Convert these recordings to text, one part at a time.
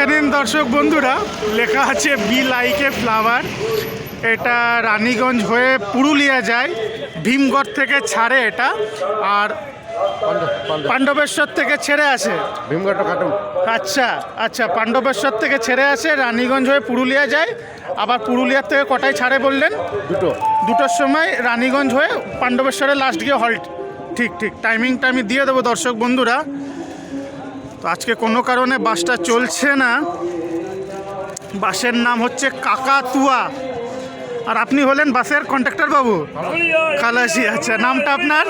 দেখে নিন দর্শক বন্ধুরা, লেখা আছে বি লাইক এ ফ্লাওয়ার। এটা রানীগঞ্জ হয়ে পুরুলিয়া যায়, ভীমগড় থেকে ছাড়ে এটা, আর পাণ্ডবেশ্বর থেকে ছেড়ে আসে। ভীমগড়টা কাটুন। আচ্ছা আচ্ছা, পাণ্ডবেশ্বর থেকে ছেড়ে আসে, রানীগঞ্জ হয়ে পুরুলিয়া যায়, আবার পুরুলিয়ার থেকে কটায় ছাড়ে বললেন? দুটোর সময় রানীগঞ্জ হয়ে পাণ্ডবেশ্বরে লাস্ট গিয়ে হল্ট। ঠিক ঠিক, টাইমিংটা আমি দিয়ে দেবো দর্শক বন্ধুরা। তো আজকে কোনো কারণে বাসটা চলছে না। বাসের নাম হচ্ছে কাকাতুয়া, আর আপনি হলেন বাসের কন্ডাক্টর বাবু খালাসি। আচ্ছা, নামটা আপনার?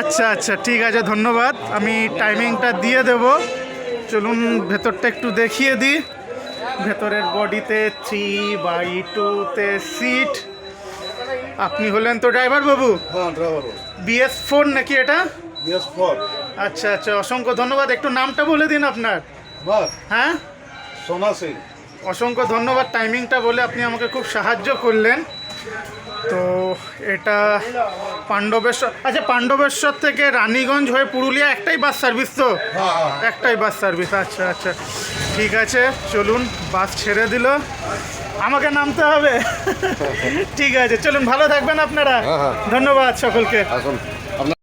আচ্ছা আচ্ছা, ঠিক আছে, ধন্যবাদ। আমি টাইমিংটা দিয়ে দেব। চলুন ভেতরটা একটু দেখিয়ে দিই। ভেতরের বডিতে 3/2 সিট। আপনি হলেন তো ড্রাইভার বাবু? হ্যাঁ, ড্রাইভার। BS4 নাকি এটা? BS4। আচ্ছা আচ্ছা, অসংখ্য ধন্যবাদ। একটু নামটা বলে দিন আপনার। বাস হ্যাঁ, সোনা সিং। অসংখ্য ধন্যবাদ। টাইমিংটা বলে আপনি আমাকে খুব সাহায্য করলেন। তো এটা পাণ্ডবেশ্বর, আচ্ছা পাণ্ডবেশ্বর থেকে রানীগঞ্জ হয়ে পুরুলিয়া একটাই বাস সার্ভিস তো? একটাই বাস সার্ভিস, আচ্ছা আচ্ছা, ঠিক আছে। চলুন, বাস ছেড়ে দিল, আমাকে নামতে হবে। ঠিক আছে, চলুন, ভালো থাকবেন আপনারা। ধন্যবাদ সকলকে। আসুন।